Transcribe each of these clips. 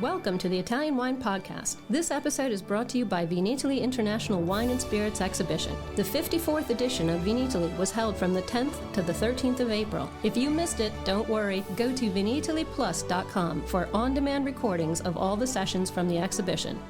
Welcome to the Italian Wine Podcast. This episode is brought to you by Vinitaly International Wine and Spirits Exhibition. The 54th edition of Vinitaly was held from the 10th to the 13th of April. If you missed it, don't worry. Go to vinitalyplus.com for on-demand recordings of all the sessions from the exhibition.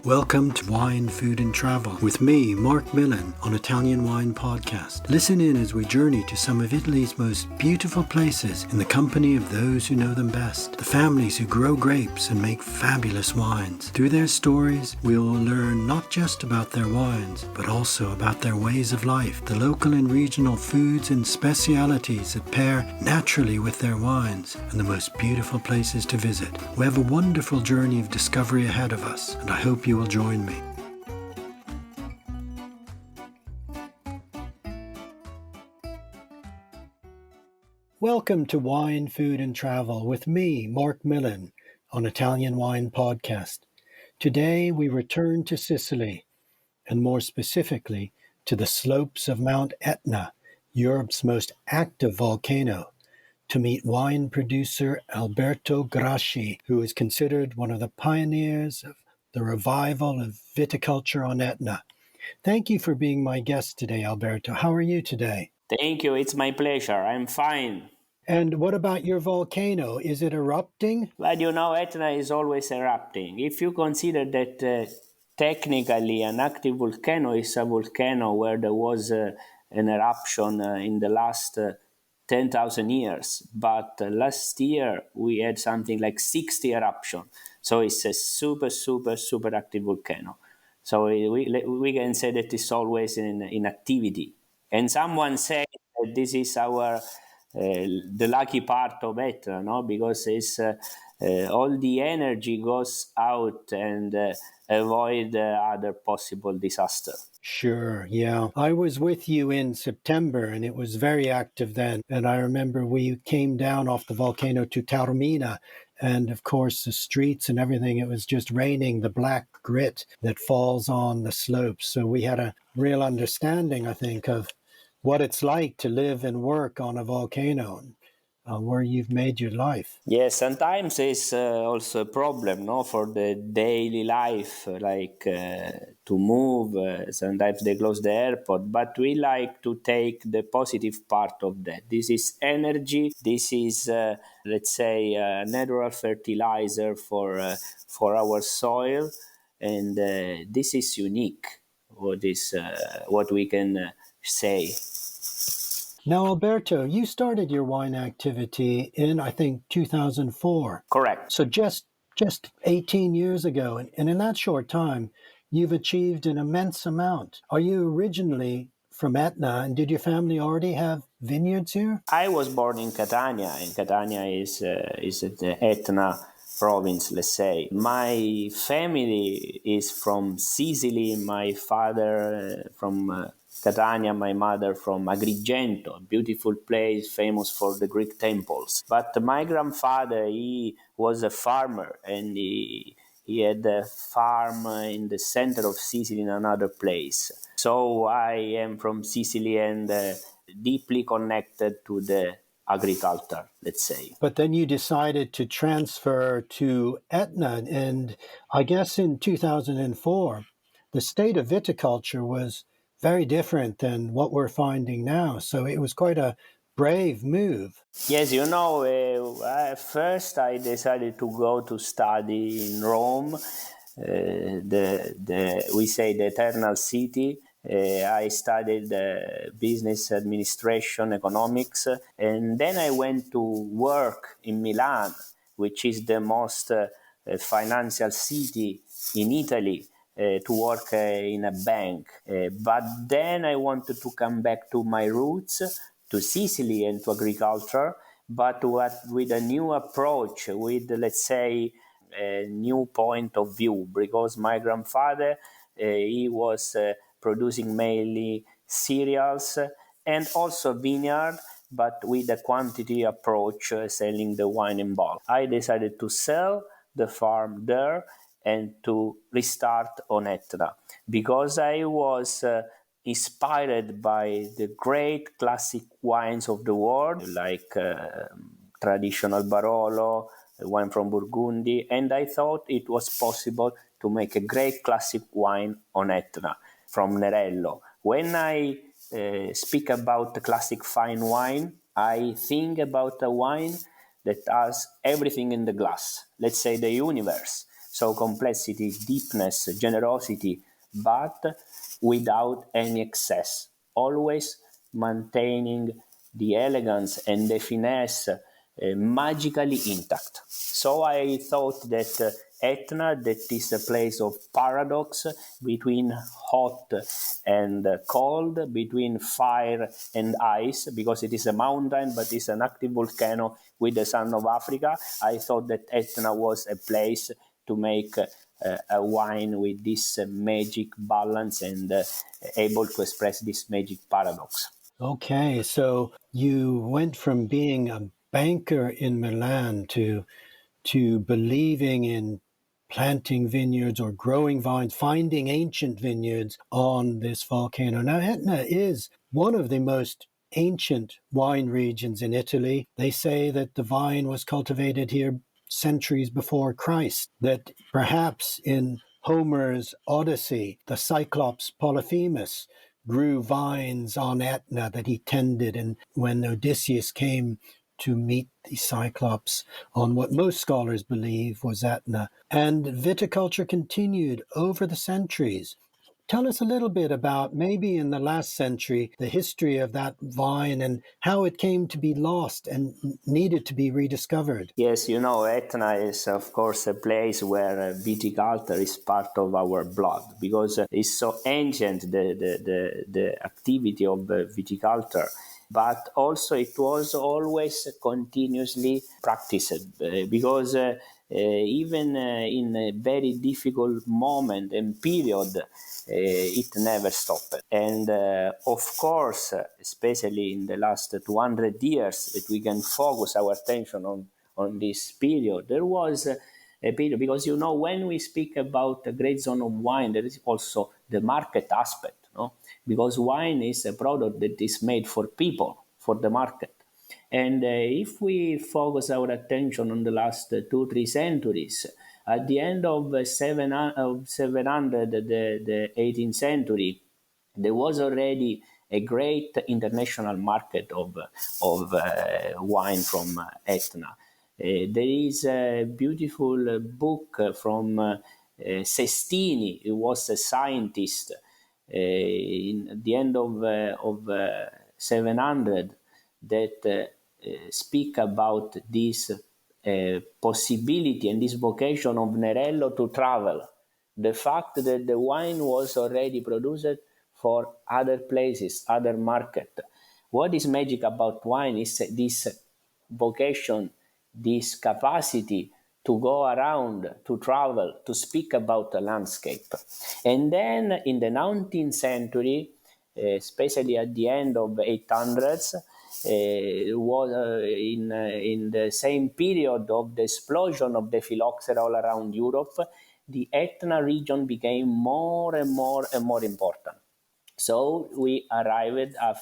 Welcome to Wine, Food and Travel with me, Marc Millon, on Italian Wine Podcast. Listen in as we journey to some of Italy's most beautiful places in the company of those who know them best, the families who grow grapes and make fabulous wines. Through their stories, we will learn not just about their wines, but also about their ways of life, the local and regional foods and specialities that pair naturally with their wines, and the most beautiful places to visit. We have a wonderful journey of discovery ahead of us, and I hope you will join me. Welcome to Wine, Food and Travel with me, Marc Millon, on Italian Wine Podcast. Today we return to Sicily, and more specifically to the slopes of Mount Etna, Europe's most active volcano, to meet wine producer Alberto Graci, who is considered one of the pioneers of the revival of viticulture on Etna. Thank you for being my guest today, Alberto. How are you today? Thank you. It's my pleasure. I'm fine. And what about your volcano? Is it erupting? But you know, Etna is always erupting. If you consider that technically an active volcano is a volcano where there was an eruption in the last 10,000 years, but last year we had something like 60 eruptions. So it's a super active volcano. So we can say that it's always in activity. And someone said that this is our the lucky part of Etna, no? Because it's all the energy goes out and avoid other possible disaster. Sure, yeah. I was with you in September, and it was very active then. And I remember we came down off the volcano to Taormina, and of course the streets and everything, it was just raining the black grit that falls on the slopes. So we had a real understanding, I think, of what it's like to live and work on a volcano where you've made your life. Yes, sometimes it's also a problem, no, for the daily life, like to move. Sometimes they close the airport, but we like to take the positive part of that. This is energy. This is, let's say, natural fertilizer for our soil, and this is unique. What we can say. Now, Alberto, you started your wine activity in, I think, 2004. Correct. So just 18 years ago. And in that short time, you've achieved an immense amount. Are you originally from Etna, and did your family already have vineyards here? I was born in Catania, and Catania is the Etna province, let's say. My family is from Sicily. My father from Catania, my mother from Agrigento, a beautiful place famous for the Greek temples. But my grandfather, he was a farmer, and he had a farm in the center of Sicily in another place. So I am from Sicily and deeply connected to the agriculture, let's say. But then you decided to transfer to Etna, and I guess in 2004, the state of viticulture was very different than what we're finding now. So it was quite a brave move. Yes, you know, first I decided to go to study in Rome, we say the Eternal City. I studied business administration, economics, and then I went to work in Milan, which is the most financial city in Italy. To work in a bank. But then I wanted to come back to my roots, to Sicily and to agriculture, but with a new approach, with, let's say, a new point of view, because my grandfather, he was producing mainly cereals and also vineyard, but with a quantity approach, selling the wine in bulk. I decided to sell the farm there and to restart on Etna, because I was inspired by the great classic wines of the world, like traditional Barolo, wine from Burgundy, and I thought it was possible to make a great classic wine on Etna from Nerello. When I speak about the classic fine wine, I think about a wine that has everything in the glass, let's say the universe. So complexity, deepness, generosity, but without any excess, always maintaining the elegance and the finesse magically intact. So I thought that Etna, that is a place of paradox between hot and cold, between fire and ice, because it is a mountain, but it's an active volcano with the sun of Africa. I thought that Etna was a place to make a wine with this magic balance and able to express this magic paradox. Okay, so you went from being a banker in Milan to believing in planting vineyards or growing vines, finding ancient vineyards on this volcano. Now, Etna is one of the most ancient wine regions in Italy. They say that the vine was cultivated here centuries before Christ, that perhaps in Homer's Odyssey, the Cyclops Polyphemus grew vines on Etna that he tended, and when Odysseus came to meet the Cyclops on what most scholars believe was Etna. And viticulture continued over the centuries. Tell us a little bit about, maybe in the last century, the history of that vine and how it came to be lost and needed to be rediscovered. Yes, Etna is, of course, a place where viticulture is part of our blood, because it's so ancient, the activity of viticulture. But also it was always continuously practiced, because even in a very difficult moment and period, it never stopped. And of course, especially in the last 200 years, that we can focus our attention on this period, there was a period, because when we speak about a great zone of wine, there is also the market aspect. Because wine is a product that is made for people, for the market. And if we focus our attention on the last 2-3 centuries, at the end of 700, the 18th century, there was already a great international market of wine from Etna. There is a beautiful book from Sestini, who was a scientist, in the end of 700, that speak about this possibility and this vocation of Nerello to travel. The fact that the wine was already produced for other places, other market. What is magic about wine is this vocation, this capacity to go around, to travel, to speak about the landscape. And then in the 19th century, especially at the end of 800s, was in the same period of the explosion of the phylloxera all around Europe, the Etna region became more and more important. So we arrived at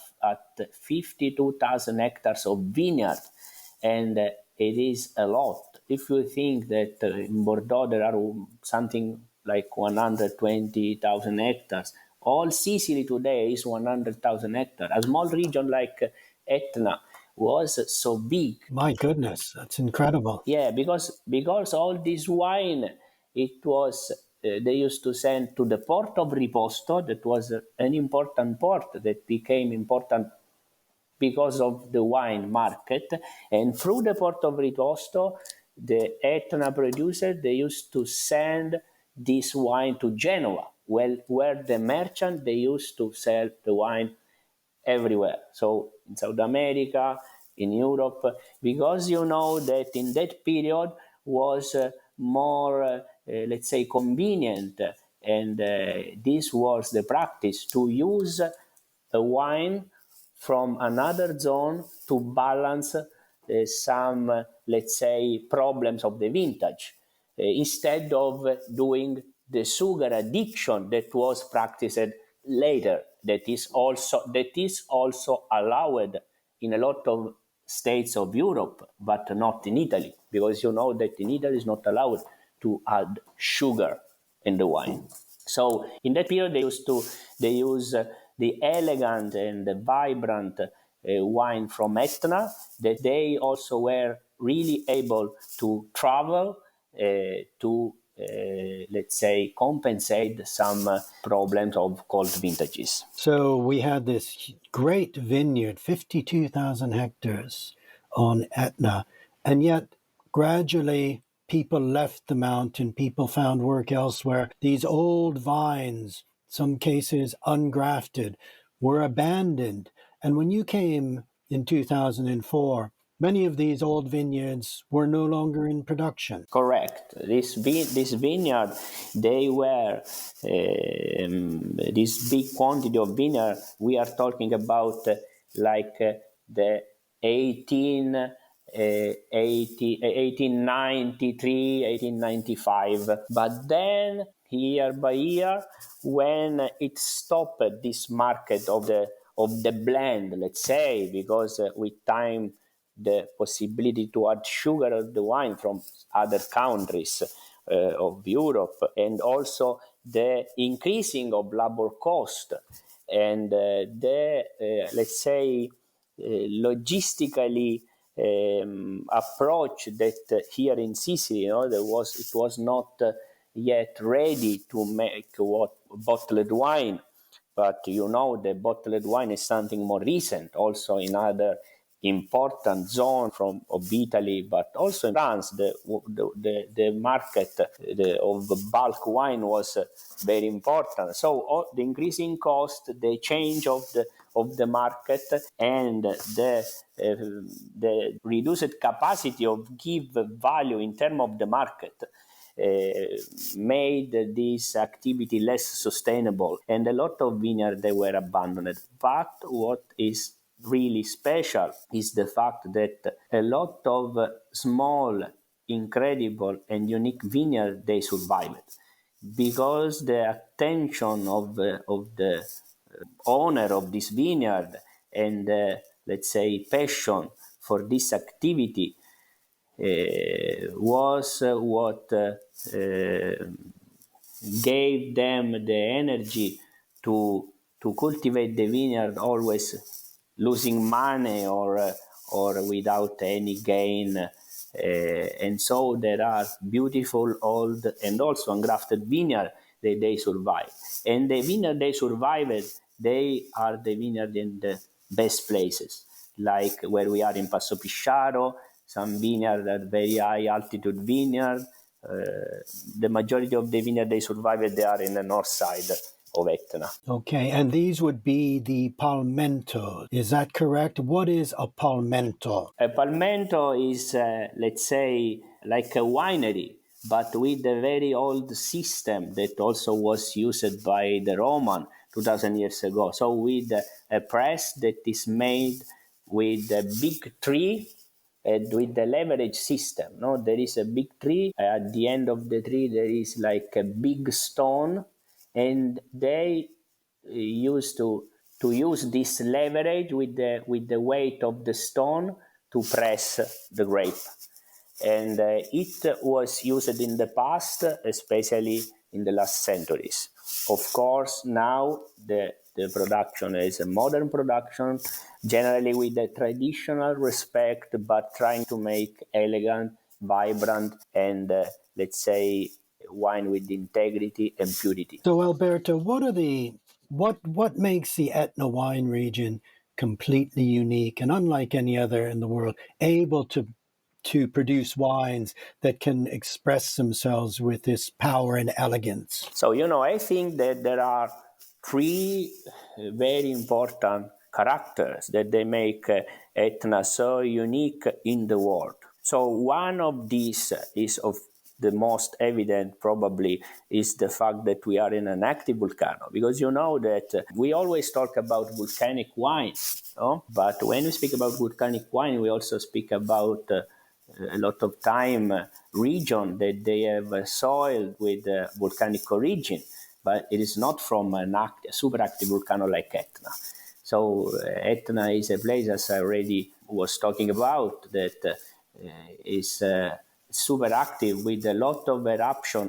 52,000 hectares of vineyard, and it is a lot. If you think that in Bordeaux there are something like 120,000 hectares, all Sicily today is 100,000 hectares. A small region like Etna was so big. My goodness, that's incredible. Yeah, because all this wine, it was they used to send to the port of Riposto. That was an important port that became important because of the wine market. And through the port of Riposto, the Etna producer, they used to send this wine to Genoa, where the merchant, they used to sell the wine everywhere. So in South America, in Europe, because that in that period was more, let's say, convenient. And this was the practice, to use a wine from another zone to balance some, let's say, problems of the vintage, instead of doing the sugar addiction that was practiced later. that is also allowed in a lot of states of Europe, but not in Italy, because you know that in Italy is not allowed to add sugar in the wine. So in that period, they use the elegant and the vibrant wine from Etna, that they also were really able to travel to, let's say, compensate some problems of cold vintages. So we had this great vineyard, 52,000 hectares on Etna, and yet gradually people left the mountain, people found work elsewhere. These old vines, some cases ungrafted, were abandoned. And when you came in 2004, many of these old vineyards were no longer in production. Correct. This vineyard, they were this big quantity of vineyard. We are talking about the 1893, 1895. But then, year by year, when it stopped this market of the blend, let's say, because with time the possibility to add sugar of the wine from other countries of Europe, and also the increasing of labor cost and let's say logistically approach that here in Sicily, it was not yet ready to make what bottled wine. But the bottled wine is something more recent, also in other important zone of Italy, but also in France, the market of bulk wine was very important. So the increasing cost, the change of the market, and the reduced capacity of give value in terms of the market made this activity less sustainable, and a lot of vineyards they were abandoned. But what is really special is the fact that a lot of small, incredible, and unique vineyards they survived, because the attention of the owner of this vineyard and let's say passion for this activity was what gave them the energy to cultivate the vineyard, always losing money or without any gain. And so there are beautiful old and also ungrafted vineyards that they survive. And the vineyard they survived, they are the vineyard in the best places, like where we are in Passopisciaro. Some vineyards are very high altitude vineyard. The majority of the vineyard they survived, they are in the north side of Etna. Okay, and these would be the palmento. Is that correct? What is a palmento? A palmento is, let's say, like a winery, but with a very old system that also was used by the Roman 2,000 years ago. So with a press that is made with a big tree and with the leverage system. No, there is a big tree. At the end of the tree, there is like a big stone, and they used to use this leverage with the weight of the stone to press the grape. And it was used in the past, especially in the last centuries. Of course, now the production is a modern production, generally with a traditional respect, but trying to make elegant, vibrant, and let's say wine with integrity and purity. So, Alberto, what makes the Etna wine region completely unique and unlike any other in the world, able to produce wines that can express themselves with this power and elegance? So, I think that there are three very important characters that they make Etna so unique in the world. So one of these is of the most evident probably is the fact that we are in an active volcano, because that we always talk about volcanic wine, but when we speak about volcanic wine, we also speak about a lot of time region that they have soil with volcanic origin. but it is not from a super active volcano like Etna. So Etna is a place, as I already was talking about, that is super active with a lot of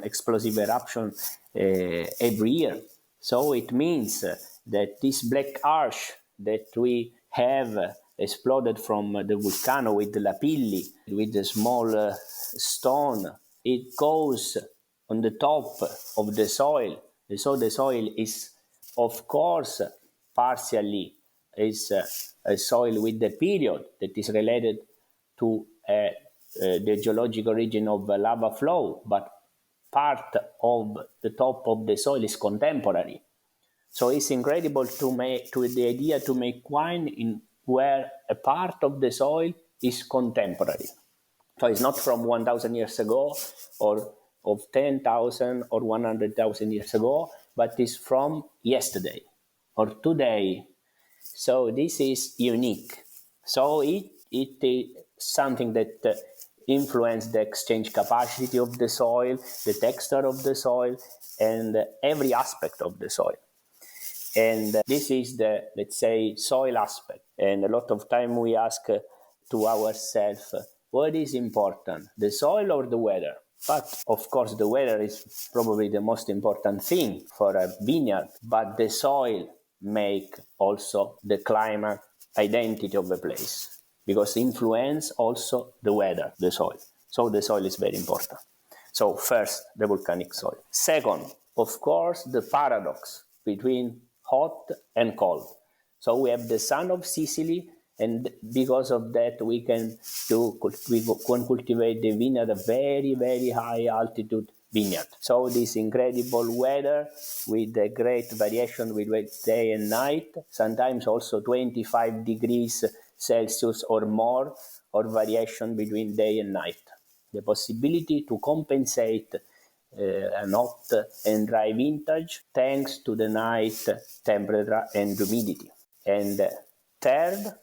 explosive eruption every year. So it means that this black ash that we have exploded from the volcano with the lapilli, with the small stone, it goes on the top of the soil. So the soil is, of course, partially is a soil with the period that is related to the geological region of lava flow, but part of the top of the soil is contemporary. So it's incredible the idea to make wine in where a part of the soil is contemporary. So it's not from 1,000 years ago or of 10,000 or 100,000 years ago, but it's from yesterday or today. So this is unique. So it is something that influences the exchange capacity of the soil, the texture of the soil, and every aspect of the soil. And this is the, let's say, soil aspect. And a lot of time we ask to ourselves, what is important, the soil or the weather? But of course, the weather is probably the most important thing for a vineyard, but the soil make also the climate identity of the place, because influence also the weather, the soil. So the soil is very important. So first, the volcanic soil. Second, of course, the paradox between hot and cold. So we have the sun of Sicily, and because of that we can cultivate the vineyard at a very, very high altitude vineyard. So this incredible weather with a great variation between day and night, sometimes also 25 degrees Celsius or more, or variation between day and night. The possibility to compensate a hot and dry vintage thanks to the night temperature and humidity. And third,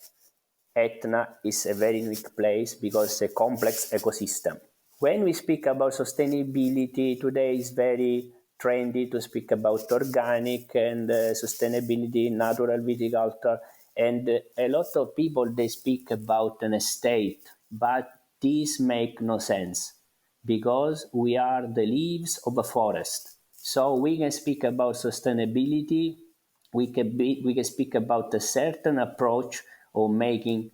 Etna is a very unique place because it's a complex ecosystem. When we speak about sustainability, today is very trendy to speak about organic and sustainability, natural viticulture, and a lot of people, they speak about an estate, but this makes no sense because we are the leaves of a forest. So we can speak about sustainability, we can speak about a certain approach of making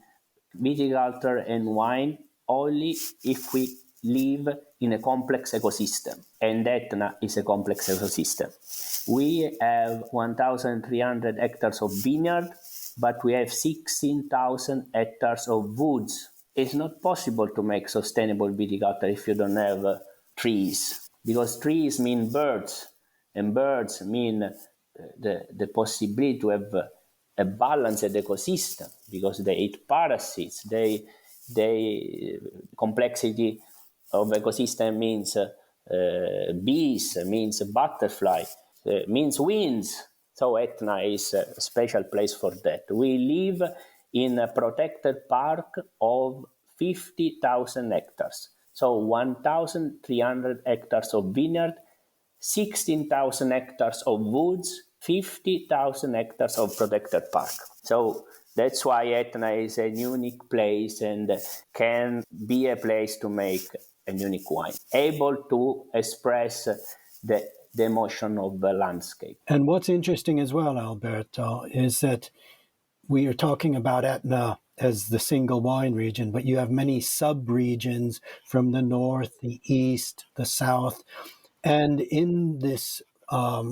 viticulture and wine only if we live in a complex ecosystem. And Etna is a complex ecosystem. We have 1,300 hectares of vineyard, but we have 16,000 hectares of woods. It's not possible to make sustainable viticulture if you don't have trees, because trees mean birds, and birds mean the possibility to have a balanced ecosystem, because they eat parasites. They complexity of ecosystem means bees, means butterfly, means winds. So Etna is a special place for that. We live in a protected park of 50,000 hectares. So 1,300 hectares of vineyard, 16,000 hectares of woods, 50,000 hectares of protected park. So that's why Etna is a unique place and can be a place to make a unique wine, able to express the emotion of the landscape. And what's interesting as well, Alberto, is that we are talking about Etna as the single wine region, but you have many sub-regions from the north, the east, the south. And in this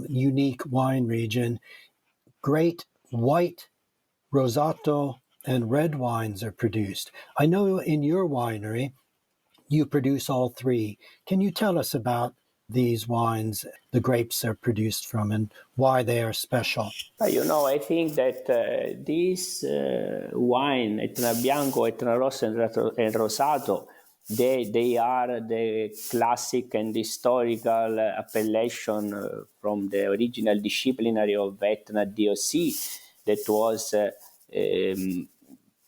unique wine region, great white, rosato, and red wines are produced. I know in your winery, you produce all three. Can you tell us about these wines, the grapes they're produced from, and why they are special? I think that this wine, Etna Bianco, Etna Rosso, and Rosato, they are the classic and historical appellation from the original disciplinary of Etna DOC that was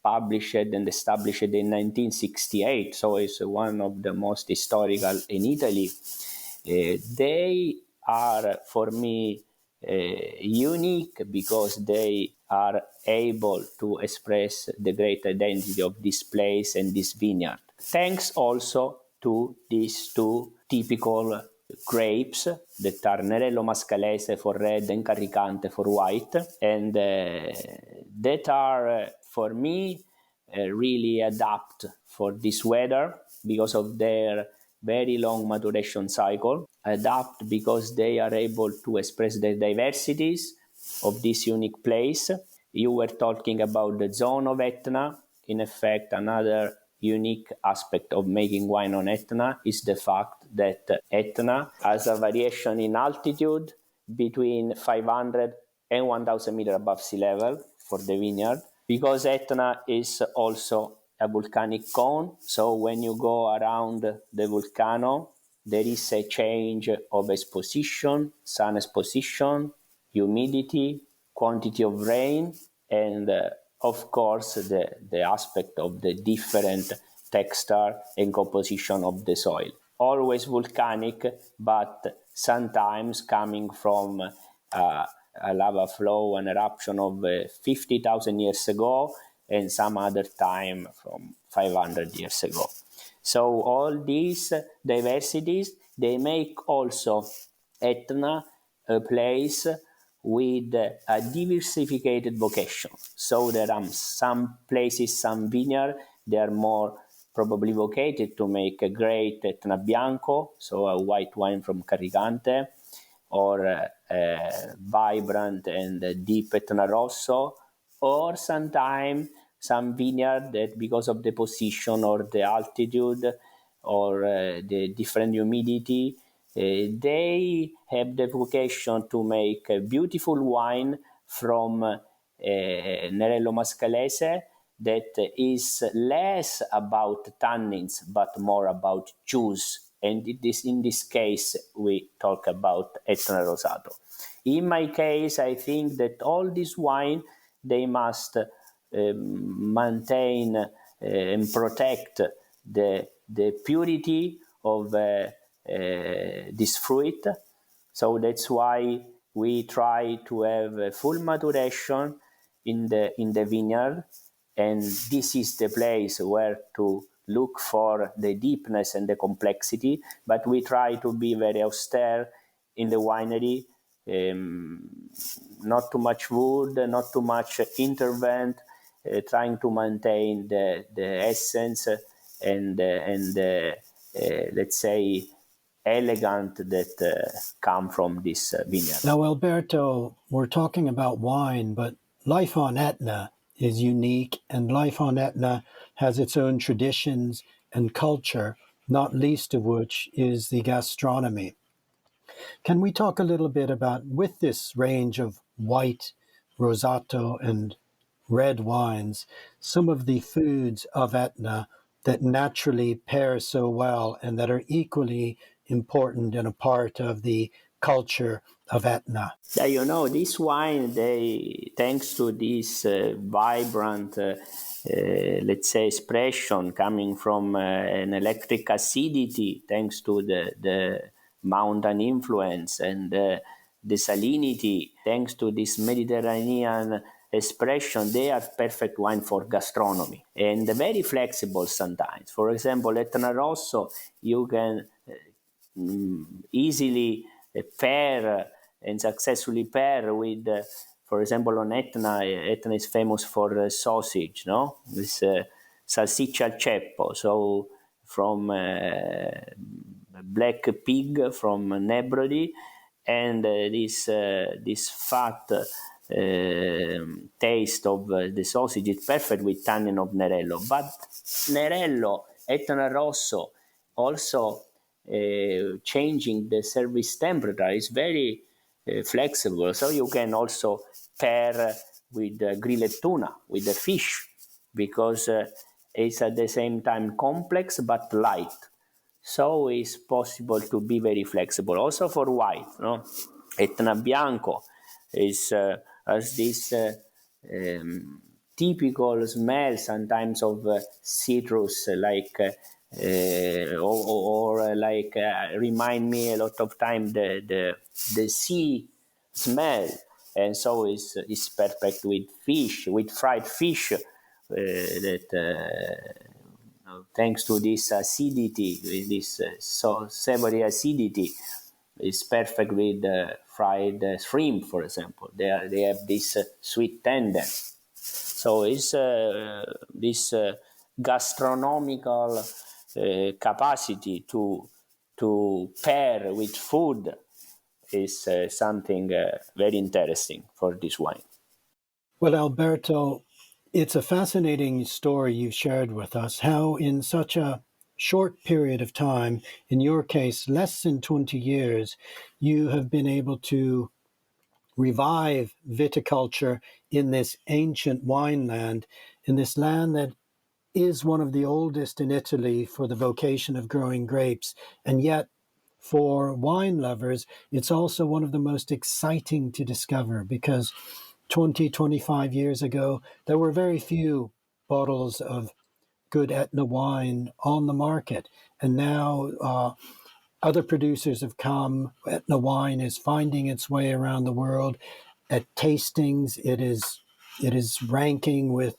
published and established in 1968. So it's one of the most historical in Italy. They are for me unique because they are able to express the great identity of this place and this vineyard. Thanks also to these two typical grapes that are Nerello Mascalese for red and Carricante for white, and that are for me really adapt for this weather because of their very long maturation cycle, adapt because they are able to express the diversities of this unique place. You were talking about the zone of Etna. In effect, another unique aspect of making wine on Etna is the fact that Etna has a variation in altitude between 500 and 1000 meters above sea level for the vineyard, because Etna is also a volcanic cone. So when you go around the volcano, there is a change of exposition, sun exposition, humidity, quantity of rain, and of course the aspect of the different texture and composition of the soil. Always volcanic, but sometimes coming from a lava flow, an eruption of 50,000 years ago, and some other time from 500 years ago. So all these diversities, they make also Etna a place with a diversified vocation. So there are some places, some vineyards, they are more probably vocated to make a great Etna Bianco, so a white wine from Carricante, or vibrant and deep Etna Rosso, or sometimes some vineyard that because of the position or the altitude or the different humidity, they have the vocation to make a beautiful wine from Nerello Mascalese that is less about tannins but more about juice. And in this case, we talk about Etna Rosato. In my case, I think that all this wine, they must maintain and protect the purity of this fruit. So that's why we try to have a full maturation in the vineyard, and this is the place where to look for the deepness and the complexity, but we try to be very austere in the winery, not too much wood, not too much intervent, trying to maintain the essence and let's say elegant that come from this vineyard. Now, Alberto, we're talking about wine, but life on Etna is unique, and life on Etna has its own traditions and culture, not least of which is the gastronomy. Can we talk a little bit about, with this range of white, rosato, and red wines, some of the foods of Etna that naturally pair so well and that are equally important and a part of the culture of Etna? You know, this wine, they, thanks to this vibrant, let's say, expression coming from an electric acidity, thanks to the mountain influence and the salinity, thanks to this Mediterranean expression, they are perfect wine for gastronomy and very flexible sometimes. For example, Etna Rosso, you can easily pair and successfully pair with, for example, on Etna is famous for sausage, no? This salsiccia al ceppo, so from black pig from Nebrodi, and this fat taste of the sausage is perfect with tannin of Nerello. But Nerello, Etna Rosso, also changing the service temperature is very flexible. So you can also pair with grilled tuna, with the fish, because it's at the same time complex but light. So it's possible to be very flexible. Also for white, no? Etna Bianco has this typical smell sometimes of citrus, like remind me a lot of time the sea smell, and so it's perfect with fish, with fried fish. Thanks to this acidity, with this so savory acidity, it's perfect with fried shrimp, for example. They have this sweet tenderness. So it's this gastronomical capacity to pair with food is something very interesting for this wine. Well, Alberto, it's a fascinating story you've shared with us, how in such a short period of time, in your case, less than 20 years, you have been able to revive viticulture in this ancient wine land, in this land that is one of the oldest in Italy for the vocation of growing grapes. And yet, for wine lovers, it's also one of the most exciting to discover, because 25 years ago, there were very few bottles of good Etna wine on the market. And now other producers have come. Etna wine is finding its way around the world. At tastings, it is ranking with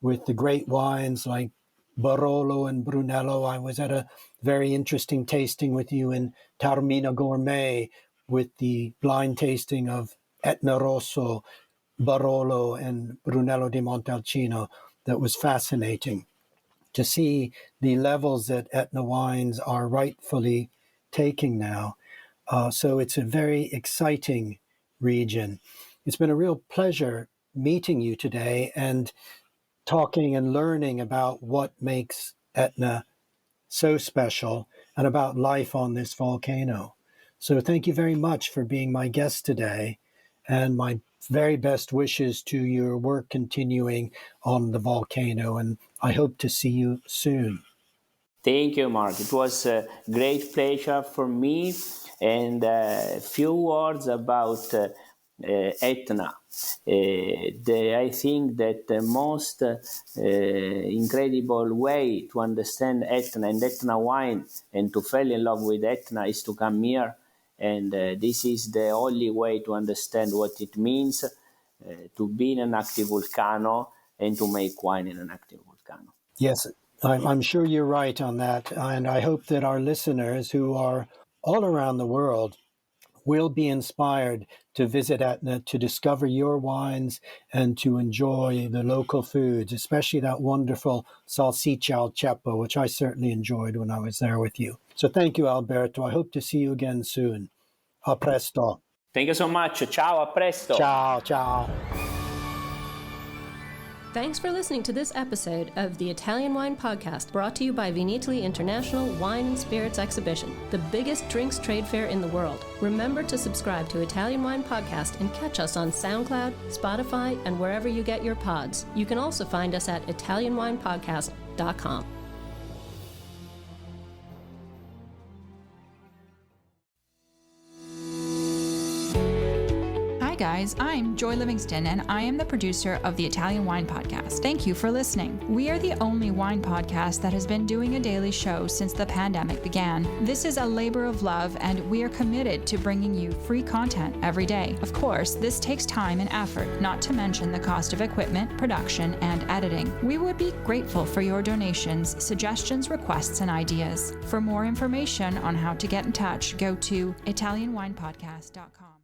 the great wines like Barolo and Brunello. I was at a very interesting tasting with you in Taormina Gourmet with the blind tasting of Etna Rosso, Barolo, and Brunello di Montalcino. That was fascinating to see the levels that Etna wines are rightfully taking now. So it's a very exciting region. It's been a real pleasure meeting you today and talking and learning about what makes Etna so special and about life on this volcano. So thank you very much for being my guest today, and my very best wishes to your work continuing on the volcano, and I hope to see you soon. Thank you, Mark. It was a great pleasure for me. And a few words about Etna. I think that the most incredible way to understand Etna and Etna wine and to fall in love with Etna is to come here. And this is the only way to understand what it means to be in an active volcano and to make wine in an active volcano. Yes, I'm sure you're right on that. And I hope that our listeners who are all around the world will be inspired to visit Etna, to discover your wines and to enjoy the local foods, especially that wonderful salsiccia al ceppo, which I certainly enjoyed when I was there with you. So thank you, Alberto. I hope to see you again soon. A presto. Thank you so much. Ciao, a presto. Ciao, ciao. Thanks for listening to this episode of the Italian Wine Podcast, brought to you by Vinitaly International Wine and Spirits Exhibition, the biggest drinks trade fair in the world. Remember to subscribe to Italian Wine Podcast and catch us on SoundCloud, Spotify, and wherever you get your pods. You can also find us at ItalianWinePodcast.com. Hi guys, I'm Joy Livingston and I am the producer of the Italian Wine Podcast. Thank you for listening. We are the only wine podcast that has been doing a daily show since the pandemic began. This is a labor of love and we are committed to bringing you free content every day. Of course, this takes time and effort, not to mention the cost of equipment, production, and editing. We would be grateful for your donations, suggestions, requests, and ideas. For more information on how to get in touch, go to ItalianWinePodcast.com.